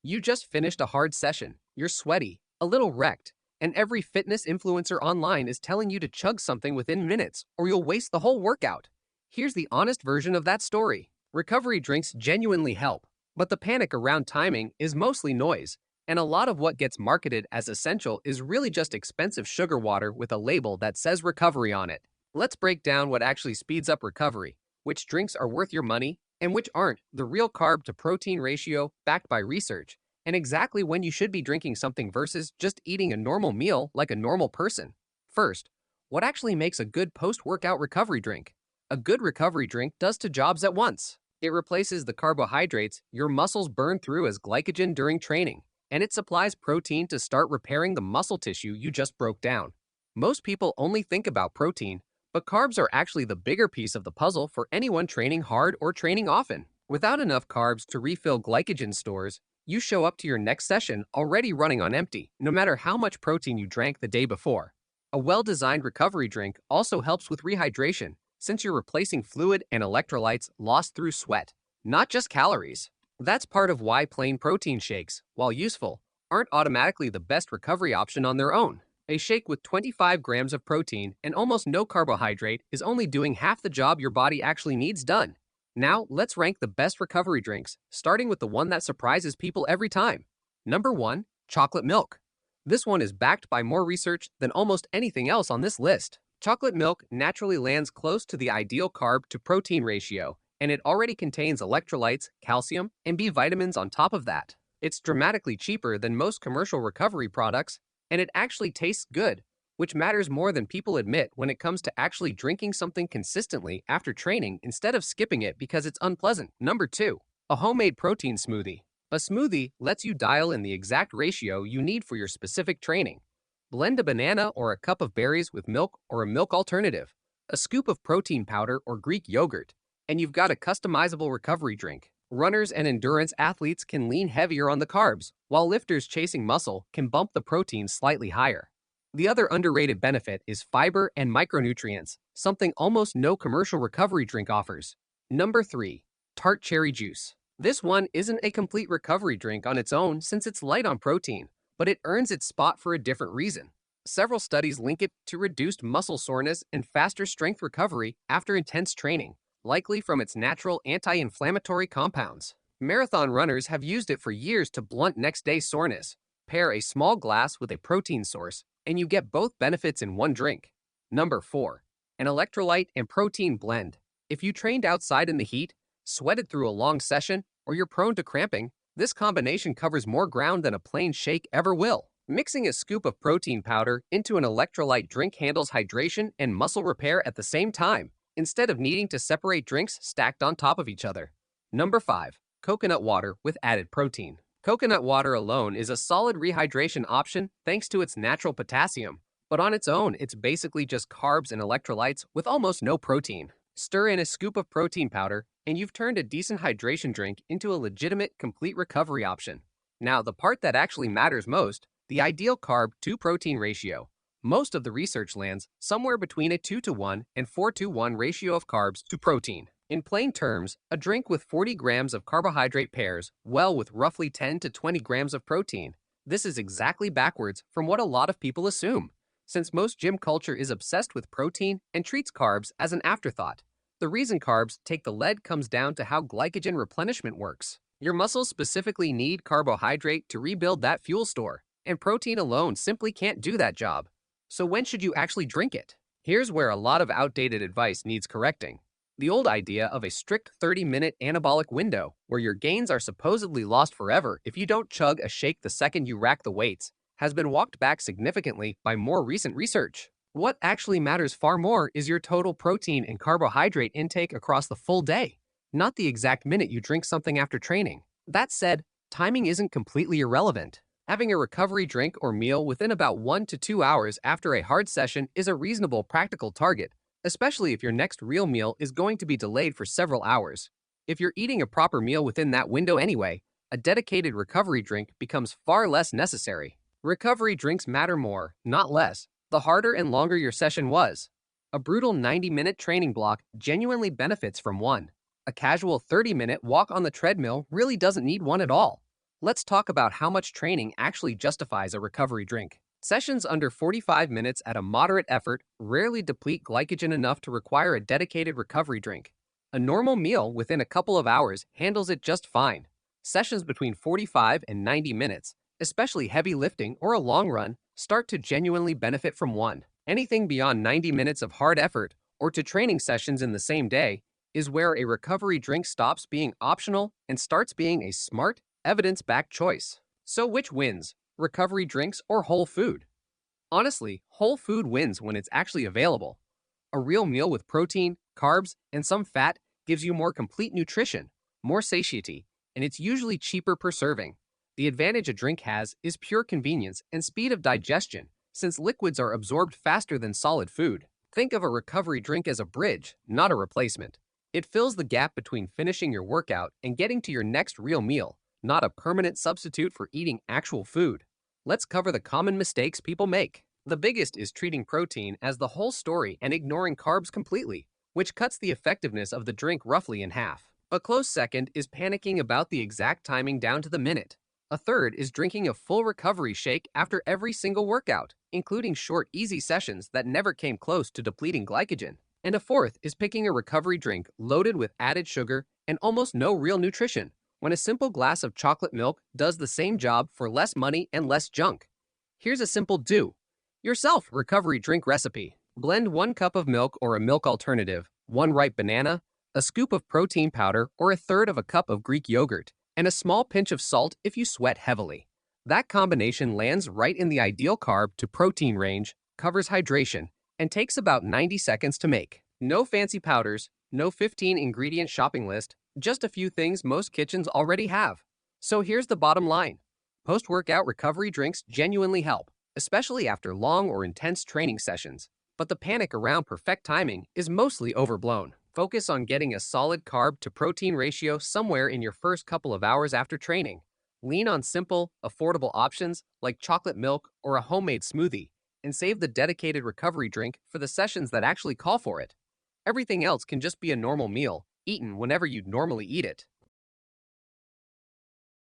You just finished a hard session, you're sweaty, a little wrecked, and every fitness influencer online is telling you to chug something within minutes or you'll waste the whole workout. Here's the honest version of that story. Recovery drinks genuinely help, but the panic around timing is mostly noise, and a lot of what gets marketed as essential is really just expensive sugar water with a label that says recovery on it. Let's break down what actually speeds up recovery, which drinks are worth your money, and which aren't, the real carb to protein ratio backed by research, and exactly when you should be drinking something versus just eating a normal meal like a normal person. First, what actually makes a good post workout recovery drink? A good recovery drink does two jobs at once. It replaces the carbohydrates your muscles burn through as glycogen during training, and it supplies protein to start repairing the muscle tissue you just broke down. Most people only think about protein, but carbs are actually the bigger piece of the puzzle for anyone training hard or training often. Without enough carbs to refill glycogen stores, you show up to your next session already running on empty, no matter how much protein you drank the day before. A well-designed recovery drink also helps with rehydration, since you're replacing fluid and electrolytes lost through sweat, not just calories. That's part of why plain protein shakes, while useful, aren't automatically the best recovery option on their own. A shake with 25 grams of protein and almost no carbohydrate is only doing half the job your body actually needs done. Now, let's rank the best recovery drinks, starting with the one that surprises people every time. Number 1, chocolate milk. This one is backed by more research than almost anything else on this list. Chocolate milk naturally lands close to the ideal carb to protein ratio, and it already contains electrolytes, calcium, and B vitamins on top of that. It's dramatically cheaper than most commercial recovery products, and it actually tastes good, which matters more than people admit when it comes to actually drinking something consistently after training instead of skipping it because it's unpleasant. Number 2, a homemade protein smoothie. A smoothie lets you dial in the exact ratio you need for your specific training. Blend a banana or a cup of berries with milk or a milk alternative, a scoop of protein powder or Greek yogurt, and you've got a customizable recovery drink. Runners and endurance athletes can lean heavier on the carbs, while lifters chasing muscle can bump the protein slightly higher. The other underrated benefit is fiber and micronutrients, something almost no commercial recovery drink offers. Number 3, tart cherry juice. This one isn't a complete recovery drink on its own since it's light on protein, but it earns its spot for a different reason. Several studies link it to reduced muscle soreness and faster strength recovery after intense training, likely from its natural anti-inflammatory compounds. Marathon runners have used it for years to blunt next-day soreness. Pair a small glass with a protein source, and you get both benefits in one drink. Number 4, an electrolyte and protein blend. If you trained outside in the heat, sweated through a long session, or you're prone to cramping, this combination covers more ground than a plain shake ever will. Mixing a scoop of protein powder into an electrolyte drink handles hydration and muscle repair at the same time, instead of needing to separate drinks stacked on top of each other. Number 5, coconut water with added protein. Coconut water alone is a solid rehydration option thanks to its natural potassium, but on its own, it's basically just carbs and electrolytes with almost no protein. Stir in a scoop of protein powder, and you've turned a decent hydration drink into a legitimate, complete recovery option. Now, the part that actually matters most, the ideal carb to protein ratio. Most of the research lands somewhere between a 2-to-1 and 4-to-1 ratio of carbs to protein. In plain terms, a drink with 40 grams of carbohydrate pairs well with roughly 10 to 20 grams of protein. This is exactly backwards from what a lot of people assume, since most gym culture is obsessed with protein and treats carbs as an afterthought. The reason carbs take the lead comes down to how glycogen replenishment works. Your muscles specifically need carbohydrate to rebuild that fuel store, and protein alone simply can't do that job. So when should you actually drink it? Here's where a lot of outdated advice needs correcting. The old idea of a strict 30-minute anabolic window, where your gains are supposedly lost forever if you don't chug a shake the second you rack the weights, has been walked back significantly by more recent research. What actually matters far more is your total protein and carbohydrate intake across the full day, not the exact minute you drink something after training. That said, timing isn't completely irrelevant. Having a recovery drink or meal within about 1 to 2 hours after a hard session is a reasonable practical target, especially if your next real meal is going to be delayed for several hours. If you're eating a proper meal within that window anyway, a dedicated recovery drink becomes far less necessary. Recovery drinks matter more, not less, the harder and longer your session was. A brutal 90-minute training block genuinely benefits from one. A casual 30-minute walk on the treadmill really doesn't need one at all. Let's talk about how much training actually justifies a recovery drink. Sessions under 45 minutes at a moderate effort rarely deplete glycogen enough to require a dedicated recovery drink. A normal meal within a couple of hours handles it just fine. Sessions between 45 and 90 minutes, especially heavy lifting or a long run, start to genuinely benefit from one. Anything beyond 90 minutes of hard effort or to training sessions in the same day is where a recovery drink stops being optional and starts being a smart, evidence-backed choice. So which wins, recovery drinks or whole food? Honestly, whole food wins when it's actually available. A real meal with protein, carbs, and some fat gives you more complete nutrition, more satiety, and it's usually cheaper per serving. The advantage a drink has is pure convenience and speed of digestion, since liquids are absorbed faster than solid food. Think of a recovery drink as a bridge, not a replacement. It fills the gap between finishing your workout and getting to your next real meal, not a permanent substitute for eating actual food. Let's cover the common mistakes people make. The biggest is treating protein as the whole story and ignoring carbs completely, which cuts the effectiveness of the drink roughly in half. A close second is panicking about the exact timing down to the minute. A third is drinking a full recovery shake after every single workout, including short, easy sessions that never came close to depleting glycogen. And a fourth is picking a recovery drink loaded with added sugar and almost no real nutrition, when a simple glass of chocolate milk does the same job for less money and less junk. Here's a simple do-yourself recovery drink recipe. Blend 1 cup of milk or a milk alternative, 1 ripe banana, a scoop of protein powder or a third of a cup of Greek yogurt, and a small pinch of salt if you sweat heavily. That combination lands right in the ideal carb to protein range, covers hydration, and takes about 90 seconds to make. No fancy powders, no 15-ingredient shopping list, just a few things most kitchens already have. So here's the bottom line. Post-workout recovery drinks genuinely help, especially after long or intense training sessions. But the panic around perfect timing is mostly overblown. Focus on getting a solid carb-to-protein ratio somewhere in your first couple of hours after training. Lean on simple, affordable options like chocolate milk or a homemade smoothie, and save the dedicated recovery drink for the sessions that actually call for it. Everything else can just be a normal meal, eaten whenever you'd normally eat it.